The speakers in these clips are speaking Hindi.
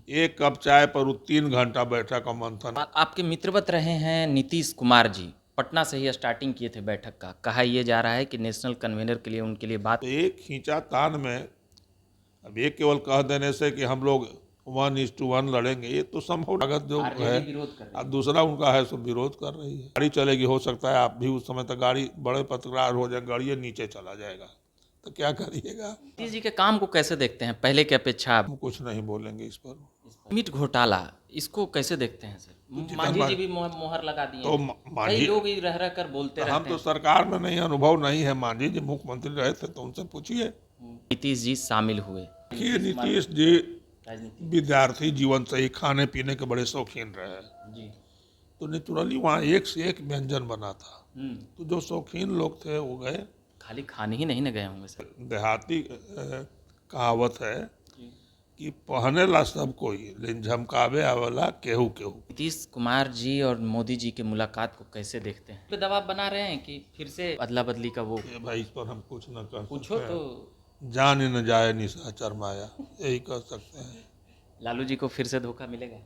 एक कप चाय पर वो 3 घंटा बैठक का मंथन। आपके मित्रवत रहे हैं नीतीश कुमार जी, पटना से ही स्टार्टिंग किए थे बैठक का। कहा यह जा रहा है कि नेशनल कन्वेनर के लिए उनके लिए बात। तो एक खींचातान में अब ये केवल कह देने से कि हम लोग 1:1 लड़ेंगे, ये तो संभव लागत जो है। आरजेडी विरोध कर रही अब दूसरा उनका है सो विरोध कर रही है। गाड़ी चलेगी, हो सकता है आप भी उस समय तक गाड़ी बड़े पत्रकार हो जाए, गाड़ी नीचे चला जाएगा, तो क्या करिएगा। नीतीश जी के काम को कैसे देखते हैं पहले की अपेक्षा? हम कुछ नहीं बोलेंगे इस पर। मीट घोटाला इसको कैसे देखते हैं सर? तो मांझी जी भी मोहर लगा दिए तो हैं। कई मांझी लोग ही रह कर बोलते हम रहते तो हैं। सरकार में नहीं, अनुभव नहीं है। मांझी जी मुख्यमंत्री रहे थे तो उनसे पूछिए। नीतीश जी शामिल हुए। देखिए, नीतीश जी राजनीति विद्यार्थी जीवन से ही खाने पीने के बड़े शौकीन रहे, जी। तो नेचुरली वहाँ एक से एक व्यंजन बना था। तो जो शौकीन लोग थे वो गए। खाली खाने ही नहीं न गए होंगे सर। देहाती कहावत है कि पहने ला सब कोई, लेकिन झमकावे आवेला केहू केहू। नीतीश कुमार जी और मोदी जी के मुलाकात को कैसे देखते हैं? पे दबाव बना रहे हैं कि फिर से अदला बदली का वो? ये भाई, इस पर हम कुछ न कह पूछो सकते तो। हैं। जान ही न जाए निशाचर माया, यही कह सकते हैं। लालू जी को फिर से धोखा मिलेगा?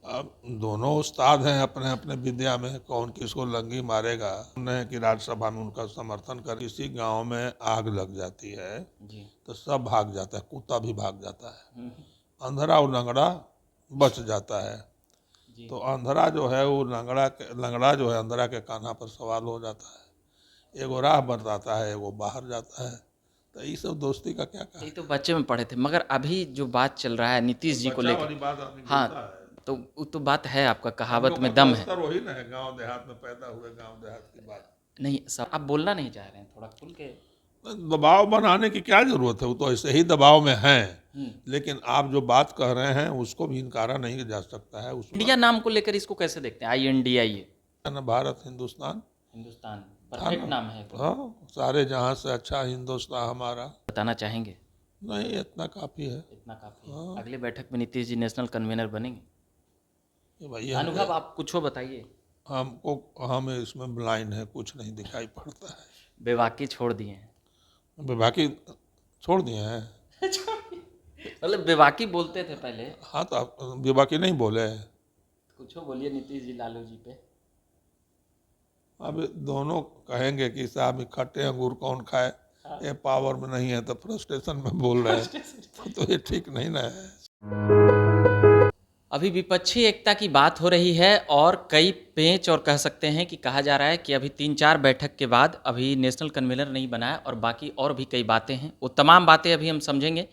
अब दोनों उस्ताद हैं अपने अपने विद्या में, कौन किसको लंगी मारेगा। नहीं कि राज्यसभा में उनका समर्थन कर, किसी गांव में आग लग जाती है जी। तो सब भाग जाता है, कुत्ता भी भाग जाता है, अंधरा और लंगड़ा बच जाता है। जी। तो अंधरा जो है वो लंगड़ा जो है अंधरा के कान्हा पर सवाल हो जाता है। एगो राह बताता है, एगो बाहर जाता है। तो ये सब दोस्ती का क्या कहा। ये तो बच्चे में पढ़े थे, मगर अभी जो बात चल रहा है नीतीश जी को बच्चा वाली लेकर। बात आदमी बोलता हाँ, है। तो वो तो बात है, आपका हम कहावत लोग में का दम तो है। स्तर वही ना है, गांव देहात में पैदा हुए, गांव देहात की बात। नहीं सब आप बोलना नहीं चाह रहे हैं, थोड़ा खुल के। दबाव बनाने की क्या जरूरत है, वो तो ऐसे ही दबाव में हैं। लेकिन आप जो बात कह रहे हैं उसको भी इनकारा नहीं जा सकता है। इंडिया नाम को लेकर इसको कैसे देखते हैं? INDIA, उसमें भारत हिंदुस्तान हिंदुस्तान था परफेक्ट ना। नाम है। हाँ, सारे जहां से अच्छा हिंदुस्तान हमारा। बताना चाहेंगे? नहीं, इतना काफी है। इतना काफी है। अगले बैठक में नीतीश जी नेशनल कन्वेनर बनेंगे? ये भाई अनुभव आप कुछ हो बताइए। हम इसमें ब्लाइंड है, कुछ नहीं दिखाई पड़ता है। बेवाकी छोड़ दिए हैं। बाकी छोड़ दिए हैं। मतलब बेवाकी बोलते थे पहले। हाँ, तो आप बाकी नहीं बोले। कुछ हो बोलिए नीतीश जी लालू जी पे। अब दोनों कहेंगे कि साहब खट्टे अंगूर कौन खाए, ये पावर में नहीं है तो फ्रस्ट्रेशन में बोल रहे हैं। तो ये ठीक नहीं ना है। अभी विपक्षी एकता की बात हो रही है और कई पेंच, और कह सकते हैं कि कहा जा रहा है कि अभी 3-4 बैठक के बाद अभी नेशनल कन्वेनर नहीं बना है और बाकी और भी कई बातें हैं। वो तमाम बातें अभी हम समझेंगे।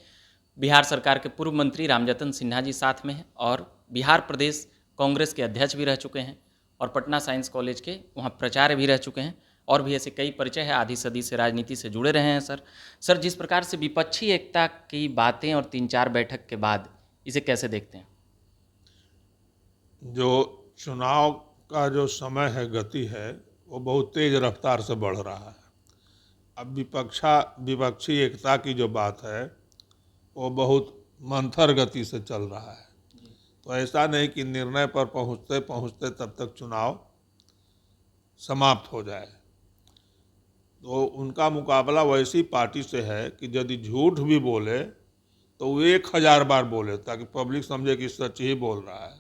बिहार सरकार के पूर्व मंत्री रामजतन सिन्हा जी साथ में हैं और बिहार प्रदेश कांग्रेस के अध्यक्ष भी रह चुके हैं और पटना साइंस कॉलेज के वहाँ प्राचार्य भी रह चुके हैं। और भी ऐसे कई परिचय है, आधी सदी से राजनीति से जुड़े रहे हैं। सर जिस प्रकार से विपक्षी एकता की बातें और 3-4 बैठक के बाद इसे कैसे देखते हैं? जो चुनाव का जो समय है, गति है, वो बहुत तेज रफ्तार से बढ़ रहा है। अब विपक्षी एकता की जो बात है वो बहुत मंथर गति से चल रहा है। तो ऐसा नहीं कि निर्णय पर पहुंचते पहुंचते तब तक चुनाव समाप्त हो जाए। तो उनका मुकाबला वैसी पार्टी से है कि यदि झूठ भी बोले तो वो 1000 बार बोले ताकि पब्लिक समझे कि सच ही बोल रहा है।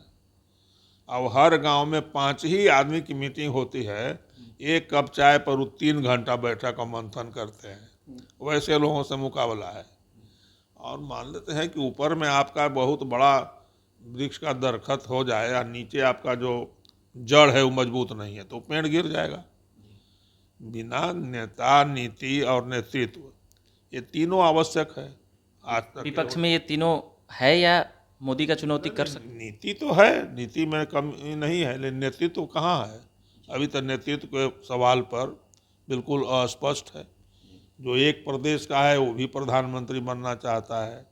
अब हर गांव में 5 ही आदमी की मीटिंग होती है, एक कप चाय पर वो 3 घंटा बैठक का मंथन करते हैं। वैसे लोगों से मुकाबला है। और मान लेते हैं कि ऊपर में आपका बहुत बड़ा वृक्ष का दरखत हो जाए और नीचे आपका जो जड़ है वो मजबूत नहीं है तो पेड़ गिर जाएगा। बिना नेता, नीति और नेतृत्व, ये तीनों आवश्यक है। आज तक विपक्ष में ये तीनों है या मोदी का चुनौती कर सकते? नीति तो है, नीति में कमी नहीं है, लेकिन नेतृत्व कहाँ है। अभी तक नेतृत्व के सवाल पर बिल्कुल अस्पष्ट है। जो एक प्रदेश का है वो भी प्रधानमंत्री बनना चाहता है,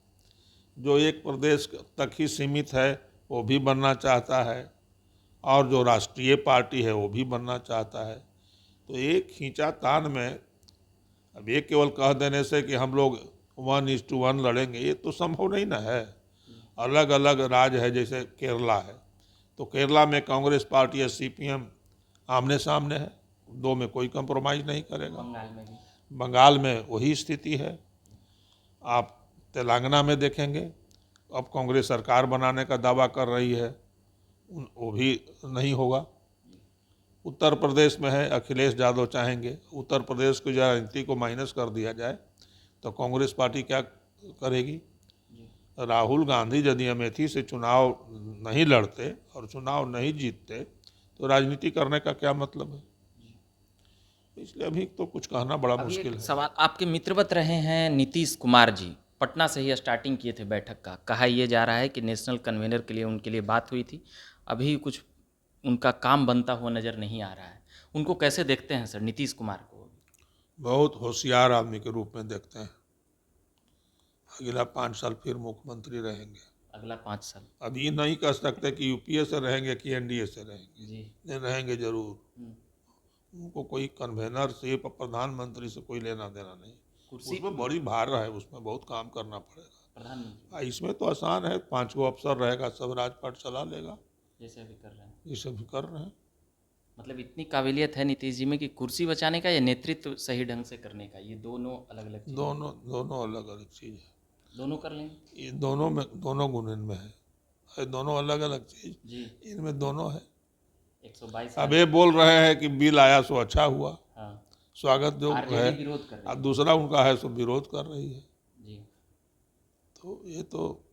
जो एक प्रदेश तक ही सीमित है वो भी बनना चाहता है, और जो राष्ट्रीय पार्टी है वो भी बनना चाहता है। तो एक खींचातान में अब ये केवल कह देने से कि हम लोग 1:1 लड़ेंगे, ये तो संभव नहीं ना है। अलग अलग राज्य है, जैसे केरला है, तो केरला में कांग्रेस पार्टी या CPM आमने सामने है, दो में कोई कंप्रोमाइज़ नहीं करेगा। बंगाल में वही स्थिति है। आप तेलंगाना में देखेंगे अब कांग्रेस सरकार बनाने का दावा कर रही है, वो भी नहीं होगा। उत्तर प्रदेश में है, अखिलेश यादव चाहेंगे उत्तर प्रदेश की राजनीति को माइनस कर दिया जाए, तो कांग्रेस पार्टी क्या करेगी? राहुल गांधी यदि अमेठी से चुनाव नहीं लड़ते और चुनाव नहीं जीतते तो राजनीति करने का क्या मतलब है? इसलिए अभी तो कुछ कहना बड़ा अभी मुश्किल एक है। सवाल, आपके मित्रवत रहे हैं नीतीश कुमार जी, पटना से ही स्टार्टिंग किए थे बैठक का। कहा यह जा रहा है कि नेशनल कन्वेनर के लिए उनके लिए बात हुई थी, अभी कुछ उनका काम बनता हुआ नज़र नहीं आ रहा है। उनको कैसे देखते हैं सर, नीतीश कुमार को? बहुत होशियार आदमी के रूप में देखते हैं। अगला 5 साल फिर मुख्यमंत्री रहेंगे। अगला 5 साल? अब ये नहीं कह सकते कि यूपीए से रहेंगे कि एनडीए से रहेंगे। जी। नहीं, रहेंगे जरूर। उनको कोई कन्वेनर से प्रधानमंत्री से कोई लेना देना नहीं। कुर्सी उसमें बड़ी भार है, उसमें बहुत काम करना पड़ेगा। प्रधानमंत्री इसमें तो आसान है, 5 गो अफसर रहेगा, सब राजपाट चला लेगा, जैसे अभी कर रहे हैं। जैसे भी कर रहे हैं। मतलब इतनी काबिलियत है नीतीश जी में कि कुर्सी बचाने का या नेतृत्व सही ढंग से करने का, ये दोनों अलग अलग चीज़? दोनों अलग अलग चीज़ है। दोनों कर लेंगे? ये दोनों में दोनों गुण इनमें है, दोनों अलग अलग चीज़ जी। इनमें दोनों है। 122 अब ये बोल रहे हैं कि बिल आया सो अच्छा हुआ, हाँ, स्वागत जो है, आरजेडी विरोध कर रही और है। दूसरा उनका है सो विरोध कर रही है। जी। तो ये तो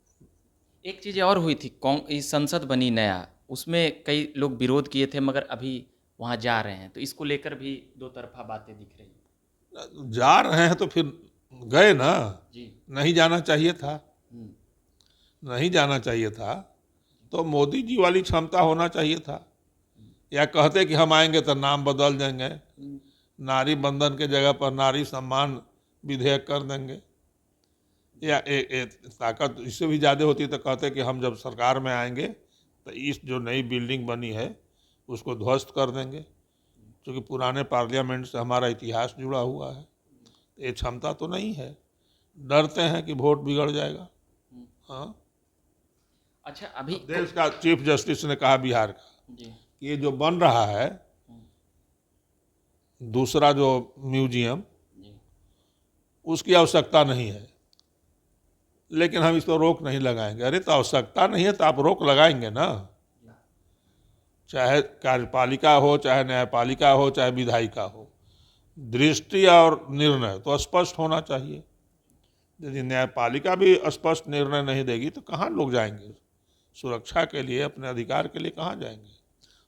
एक चीज़ और हुई थी, इस संसद बनी नया, उसमें कई लोग विरोध किए थे, मगर अभी वहाँ जा रहे हैं, तो इसको लेकर भी दो तरफा बातें दिख रही हैं। जा रहे हैं तो फिर गए ना। जी। नहीं जाना चाहिए था, हम्म, नहीं जाना चाहिए था तो मोदी जी वाली क्षमता होना चाहिए था। या कहते कि हम आएंगे तो नाम बदल देंगे, नारी बंधन के जगह पर नारी सम्मान विधेयक कर देंगे, या ताकत इससे भी ज़्यादा होती तो कहते कि हम जब सरकार में आएंगे तो इस जो नई बिल्डिंग बनी है उसको ध्वस्त कर देंगे, क्योंकि पुराने पार्लियामेंट से हमारा इतिहास जुड़ा हुआ है। ये क्षमता तो नहीं है, डरते हैं कि वोट बिगड़ जाएगा। हाँ, अच्छा अभी देश का चीफ जस्टिस ने कहा बिहार का जी। कि ये जो बन रहा है दूसरा जो म्यूजियम, जी। उसकी आवश्यकता नहीं है, लेकिन हम इस पर रोक नहीं लगाएंगे। अरे तो आवश्यकता नहीं है तो आप रोक लगाएंगे ना, चाहे कार्यपालिका हो, चाहे न्यायपालिका हो, चाहे विधायिका हो। दृष्टि और निर्णय तो स्पष्ट होना चाहिए। यदि न्यायपालिका भी स्पष्ट निर्णय नहीं देगी तो कहाँ लोग जाएंगे? सुरक्षा के लिए, अपने अधिकार के लिए कहाँ जाएंगे?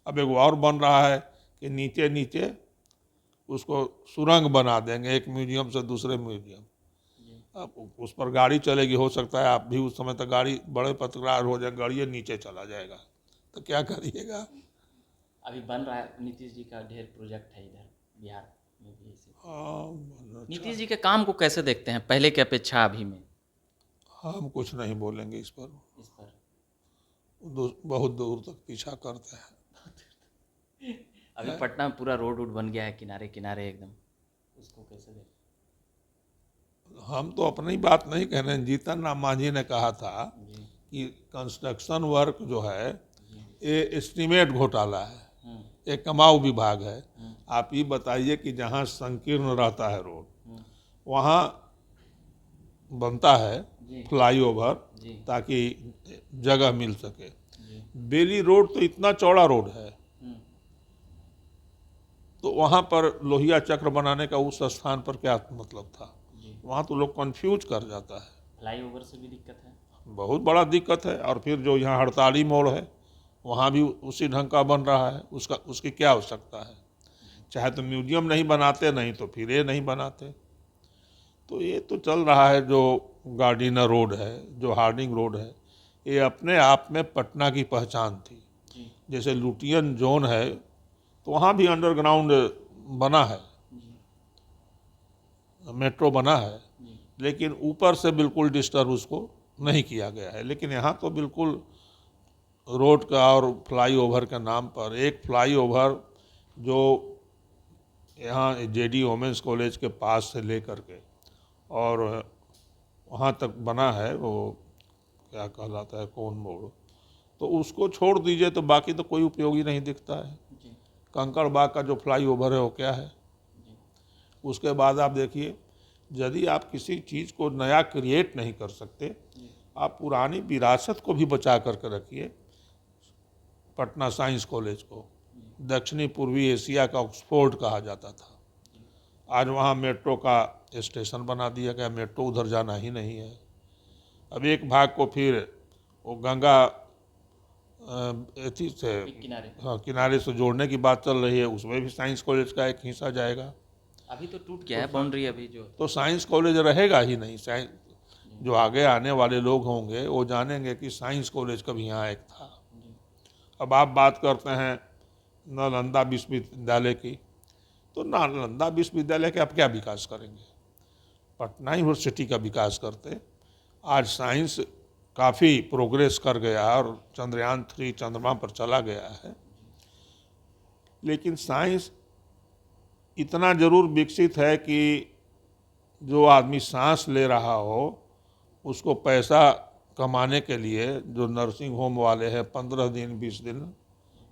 अब एक और बन रहा है कि नीचे नीचे उसको सुरंग बना देंगे, एक म्यूजियम से दूसरे म्यूजियम। अब उस पर गाड़ी चलेगी, हो सकता है आप भी उस समय तक गाड़ी बड़े पत्रकार हो जाए, गाड़ी नीचे चला जाएगा, तो क्या करिएगा? अभी बन रहा है, नीतीश जी का ढेर प्रोजेक्ट है इधर बिहार में भी ऐसे। अच्छा, नीतीश जी के काम को कैसे देखते हैं पहले की अपेक्षा अभी में? हम कुछ नहीं बोलेंगे इस पर, बहुत दूर तक पीछा करते हैं। अभी पटना में पूरा रोड वोड बन गया है, किनारे किनारे एकदम, उसको कैसे देखते? हम तो अपनी बात नहीं कह रहे हैं, जीतन राम मांझी ने कहा था कि कंस्ट्रक्शन वर्क जो है ये एस्टीमेट घोटाला है, एक कमाऊ विभाग है। आप ये बताइए कि जहाँ संकीर्ण रहता है रोड, वहाँ बनता है फ्लाईओवर ताकि जगह मिल सके। बेली रोड तो इतना चौड़ा रोड है, तो वहाँ पर लोहिया चक्र बनाने का उस स्थान पर क्या मतलब था? वहाँ तो लोग कंफ्यूज कर जाता है। फ्लाईओवर से भी दिक्कत है, बहुत बड़ा दिक्कत है। और फिर जो यहाँ हड़ताली मोड़ है वहाँ भी उसी ढंग का बन रहा है, उसकी क्या आवश्यकता है? चाहे तो म्यूजियम नहीं बनाते, नहीं तो फिर ये नहीं बनाते। तो ये तो चल रहा है। जो गार्डिनर रोड है, जो हार्डिंग रोड है, ये अपने आप में पटना की पहचान थी। जैसे लुटियन जोन है तो वहाँ भी अंडरग्राउंड बना है, मेट्रो बना है, लेकिन ऊपर से बिल्कुल डिस्टर्ब उसको नहीं किया गया है। लेकिन यहाँ तो बिल्कुल रोड का और फ्लाईओवर के नाम पर एक फ्लाईओवर जो यहाँ जेडी वोमेंस कॉलेज के पास से लेकर के और वहाँ तक बना है, वो क्या कहलाता है, कौन मोड़, तो उसको छोड़ दीजिए तो बाकी तो कोई उपयोगी नहीं दिखता है। कंकड़बाग का जो फ्लाईओवर है वो क्या है? उसके बाद आप देखिए, यदि आप किसी चीज़ को नया क्रिएट नहीं कर सकते आप पुरानी विरासत को भी बचा करके रखिए। पटना साइंस कॉलेज को दक्षिणी पूर्वी एशिया का ऑक्सफोर्ड कहा जाता था। आज वहाँ मेट्रो का स्टेशन बना दिया गया, मेट्रो उधर जाना ही नहीं है। अब एक भाग को फिर वो गंगा एथी से किनारे हाँ किनारे से जोड़ने की बात चल रही है, उसमें भी साइंस कॉलेज का एक हिस्सा जाएगा। अभी तो टूट गया है बाउंड्री अभी जो। तो साइंस कॉलेज रहेगा ही नहीं। साइंस जो आगे आने वाले लोग होंगे वो जानेंगे कि साइंस कॉलेज कभी यहाँ एक था। अब आप बात करते हैं नालंदा विश्वविद्यालय की, तो नालंदा विश्वविद्यालय के आप क्या विकास करेंगे? पटना यूनिवर्सिटी का विकास करते। आज साइंस काफ़ी प्रोग्रेस कर गया और चंद्रयान 3 चंद्रमा पर चला गया है, लेकिन साइंस इतना जरूर विकसित है कि जो आदमी सांस ले रहा हो उसको पैसा कमाने के लिए जो नर्सिंग होम वाले हैं 15 दिन 20 दिन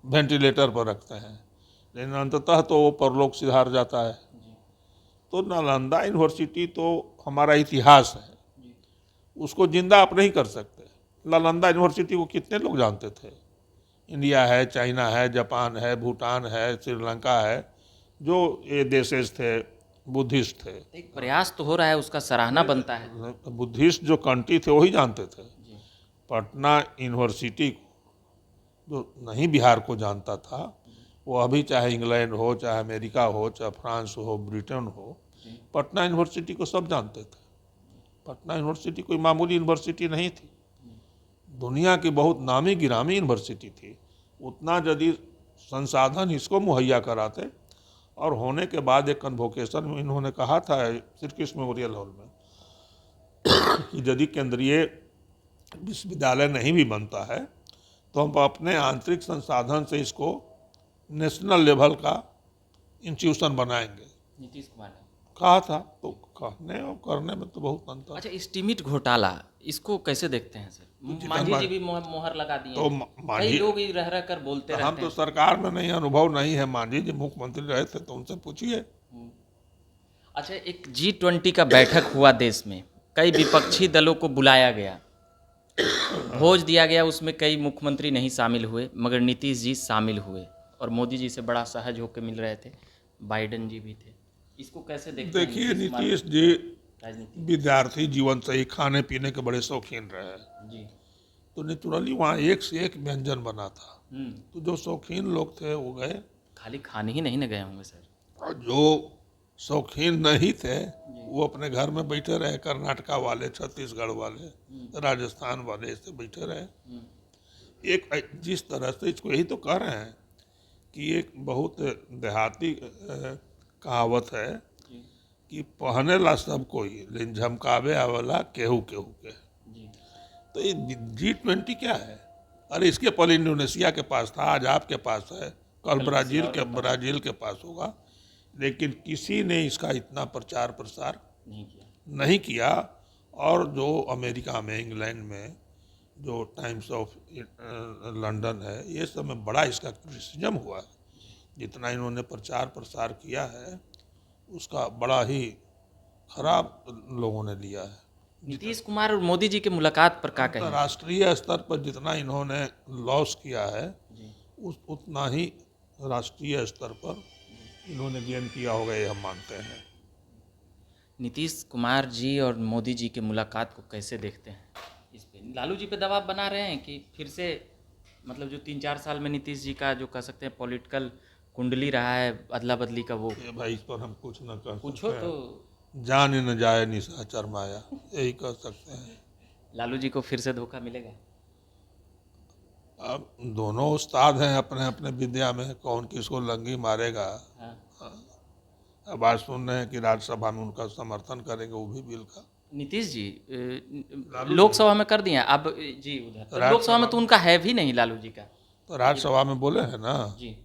वेंटिलेटर पर रखते हैं, लेकिन अंततः तो वो परलोक सिधार जाता है। तो नालंदा यूनिवर्सिटी तो हमारा इतिहास है, उसको जिंदा आप नहीं कर सकते। नालंदा यूनिवर्सिटी को कितने लोग जानते थे? इंडिया है, चाइना है, जापान है, भूटान है, श्रीलंका है, जो ये देशेज थे, बुद्धिस्ट थे। एक प्रयास तो हो रहा है, उसका सराहना बनता है। बुद्धिस्ट जो कंट्री थे वही जानते थे। पटना यूनिवर्सिटी को जो नहीं बिहार को जानता था, वो अभी चाहे इंग्लैंड हो, चाहे अमेरिका हो, चाहे फ्रांस हो, ब्रिटेन हो, पटना यूनिवर्सिटी को सब जानते थे। पटना यूनिवर्सिटी कोई मामूली यूनिवर्सिटी नहीं थी, दुनिया की बहुत नामी गिरामी यूनिवर्सिटी थी। उतना यदि संसाधन इसको मुहैया कराते, और होने के बाद एक कन्वोकेशन में इन्होंने कहा था श्री कृष्ण मेमोरियल हॉल में कि यदि केंद्रीय विश्वविद्यालय नहीं भी बनता है तो हम अपने आंतरिक संसाधन से इसको नेशनल लेवल का इंस्टीट्यूशन बनाएंगे। नीतीश कुमार ने कहा था, तो कहने और करने में तो बहुत अंतर। अच्छा, स्टीमिट घोटाला इसको कैसे देखते हैं सर? मांझी जी भी मोहर लगा दिए तो हैं। कई मांझी लोग रह रह कर बोलते हम रहते तो हैं। सरकार में नहीं, अनुभव नहीं है। मांझी जी मुख्यमंत्री रहे थे तो उनसे पूछिए। अच्छा, एक G20 का बैठक हुआ देश में, कई विपक्षी दलों को बुलाया गया, भोज दिया गया, उसमें कई मुख्यमंत्री नहीं शामिल हुए मगर नीतीश जी शामिल हुए और मोदी जी से बड़ा सहज होकर मिल रहे थे, बाइडेन जी भी थे। इसको कैसे देखते हैं? देखिए, नीतीश कुमार नीतीश जी राजनीति विद्यार्थी जीवन से ही खाने पीने के बड़े शौकीन रहे हैं, जी। तो नेचुरली वहाँ एक से एक व्यंजन बना था। तो जो शौकीन लोग थे वो गए, खाली खाने ही नहीं न गए होंगे सर। और जो शौकीन नहीं थे वो अपने घर में बैठे रहे। कर्नाटका वाले, छत्तीसगढ़ वाले, राजस्थान वाले ऐसे बैठे रहे। एक जिस तरह से इसको यही तो कह रहे हैं कि एक बहुत देहाती कहावत है कि पहने ला सब कोई लेकिन झमकावे आवेला केहू केहू के। तो ये G20 क्या है? अरे इसके पहले इंडोनेशिया के पास था, आज आपके पास है, कल ब्राजील के पास होगा, लेकिन किसी ने इसका इतना प्रचार प्रसार नहीं किया। और जो अमेरिका में, इंग्लैंड में जो टाइम्स ऑफ लंदन है, ये सब में बड़ा इसका क्रिटिसिज्म हुआ है। जितना इन्होंने प्रचार प्रसार किया है उसका बड़ा ही खराब लोगों ने लिया है। नीतीश कुमार और मोदी जी के मुलाकात पर क्या कहें? राष्ट्रीय स्तर पर जितना इन्होंने लॉस किया है उतना ही राष्ट्रीय स्तर पर इन्होंने गेन किया होगा, ये हम मानते हैं। नीतीश कुमार जी और मोदी जी के मुलाकात को कैसे देखते हैं? इस पे लालू जी पे दबाव बना रहे हैं कि फिर से, मतलब जो 3-4 साल में नीतीश जी का जो कह सकते हैं पॉलिटिकल कुंडली रहा है अदला बदली का, वो भाई इस पर हम कुछ न कर पूछो सकते तो हैं। जान न जाए निशाचर माया, यही कह सकते हैं। लालू जी को फिर से धोखा मिलेगा? अब दोनों उस्ताद हैं अपने अपने विद्या में, कौन किसको लंगी मारेगा। हाँ। अब आज सुन रहे हैं कि राज्यसभा में उनका समर्थन करेंगे वो भी बिल का। नीतीश जी लोकसभा में कर दिए अब जी, उधर तो लोकसभा में तो उनका है भी नहीं लालू जी का। तो राज्यसभा में बोले हैं ना, जी,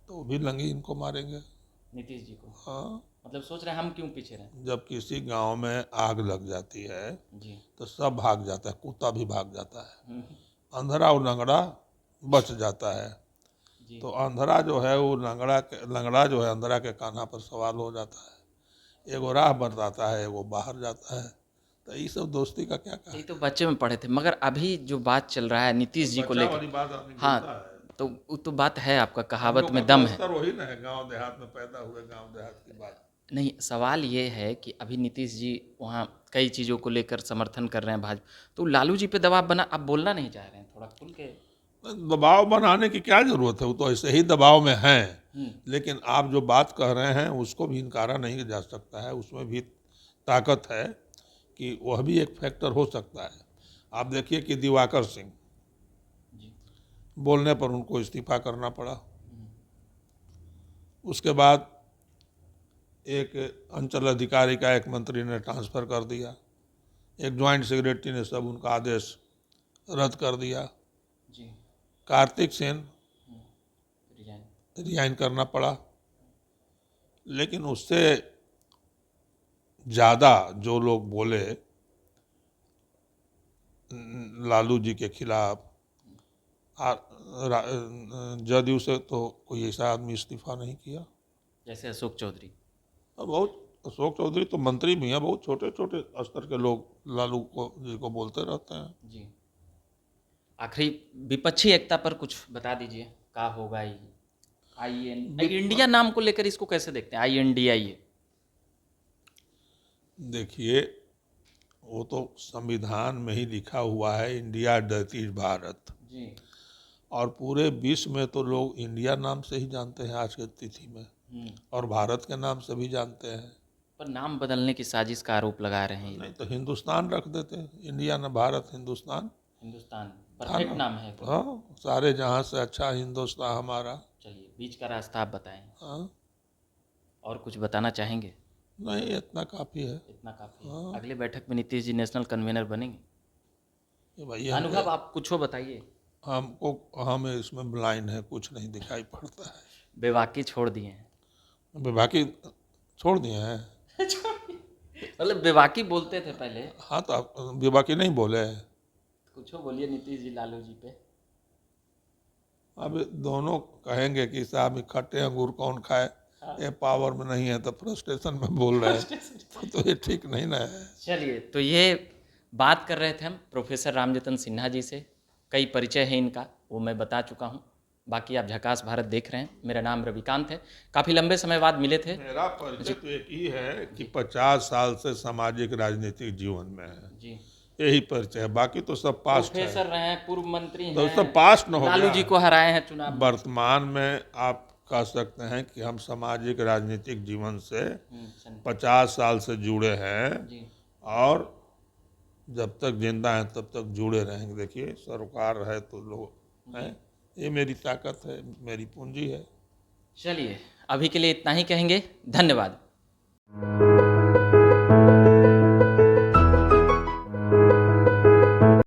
तो वो भी लंगी इनको मारेंगे नीतीश जी को। हाँ। मतलब सोच रहे हैं हम क्यों पीछे रहें? जब किसी गांव में आग लग जाती है जी। तो सब भाग जाता है, कुत्ता भी भाग जाता है, अंधरा और लंगड़ा बच जाता है। तो अंधरा जो है वो लंगड़ा जो है अंधरा के कान्हा पर सवार हो जाता है, एगो राह बताता है, एगो बाहर जाता है। तो ये सब दोस्ती का क्या कहा। ये तो बच्चे में पढ़े थे, मगर अभी जो बात चल रहा है नीतीश जी को बच्चा लेकर, वाली बात आदमी हाँ, बोलता है। तो वो तो बात है, आपका हम कहावत लोग में का दम तो है। स्तर वही ना है, गांव देहात में पैदा हुए, गांव देहात की बात। नहीं, सवाल ये है कि अभी नीतीश जी वहाँ कई चीज़ों को लेकर समर्थन कर रहे हैं भाजपा, तो लालू जी पे दबाव बना, आप बोलना नहीं चाह रहे हैं थोड़ा खुल के? दबाव बनाने की क्या जरूरत है, वो तो ऐसे ही दबाव में हैं। हम्म, लेकिन आप जो बात कह रहे हैं उसको भी इनकारा नहीं जा सकता है, उसमें भी ताकत है कि वह भी एक फैक्टर हो सकता है। आप देखिए कि दिवाकर सिंह जी, बोलने पर उनको इस्तीफा करना पड़ा। उसके बाद एक अंचल अधिकारी का एक मंत्री ने ट्रांसफ़र कर दिया, एक ज्वाइंट सेक्रेटरी ने सब उनका आदेश रद्द कर दिया। जी, कार्तिक सेन रिजाइन, रिजाइन करना पड़ा। लेकिन उससे ज़्यादा जो लोग बोले लालू जी के खिलाफ, जदयू से तो कोई ऐसा आदमी इस्तीफा नहीं किया। जैसे अशोक चौधरी। और बहुत, अशोक चौधरी तो मंत्री भी हैं, बहुत छोटे छोटे स्तर के लोग लालू को जी को बोलते रहते हैं। जी, आखिरी विपक्षी एकता पर कुछ बता दीजिए, क्या होगा ये इंडिया नाम को लेकर इसको कैसे देखते हैं, INDIA? देखिए, वो तो संविधान में ही लिखा हुआ है, इंडिया दैट इज भारत। जी, और पूरे विश्व में तो लोग इंडिया नाम से ही जानते हैं आज की तिथि में, और भारत के नाम से भी जानते हैं। पर नाम बदलने की साजिश का आरोप लगा रहे हैं ये नहीं लोग। तो हिंदुस्तान रख देते, इंडिया ना भारत, हिंदुस्तान हिंदुस्तान था परफेक्ट ना। नाम है एकदम। हाँ, सारे जहाँ से अच्छा हिंदुस्तान हमारा। चलिए, बीच का रास्ता आप बताएं, हाँ, और कुछ बताना चाहेंगे? नहीं, इतना काफ़ी है। इतना काफ़ी है। हाँ, अगले बैठक में नीतीश जी नेशनल कन्वीनर बनेंगे? ये भाई अनुभव आप कुछ हो बताइए। हमको, हम इसमें ब्लाइंड है, कुछ नहीं दिखाई पड़ता है। बेवाकी छोड़ दिए हैं। बाकी छोड़ दिए हैं। मतलब बेवाकी बोलते थे पहले। हाँ, तो आप बाकी नहीं बोले। कुछ हो बोलिए नीतीश जी लालू जी पे। अब दोनों कहेंगे कि साहब ये खट्टे अंगूर कौन खाए, ये पावर में नहीं है तो फ्रस्ट्रेशन में बोल रहे हैं। तो ये ठीक नहीं ना है। चलिए, तो ये बात कर रहे थे हम प्रोफेसर रामजतन सिन्हा जी से। कई परिचय है इनका, वो मैं बता चुका हूँ। बाकी आप झकास भारत देख रहे हैं। मेरा नाम रविकांत है। काफ़ी लंबे समय बाद मिले थे। मेरा परिचय तो एक ही है कि 50 साल से सामाजिक राजनीतिक जीवन में है, जी, यही परिचय है। बाकी तो सब पास्ट है, प्रोफेसर रहे हैं, पूर्व मंत्री तो हैं, सब पास्ट न हो लालू गया। जी को हराए हैं चुनाव में। वर्तमान में आप कह सकते हैं कि हम सामाजिक राजनीतिक जीवन से 50 साल से जुड़े हैं, जी, और जब तक जिंदा हैं तब तक जुड़े रहेंगे। देखिए, सरकार है तो लोग हैं, ये मेरी ताकत है, मेरी पूंजी है। चलिए, अभी के लिए इतना ही कहेंगे। धन्यवाद।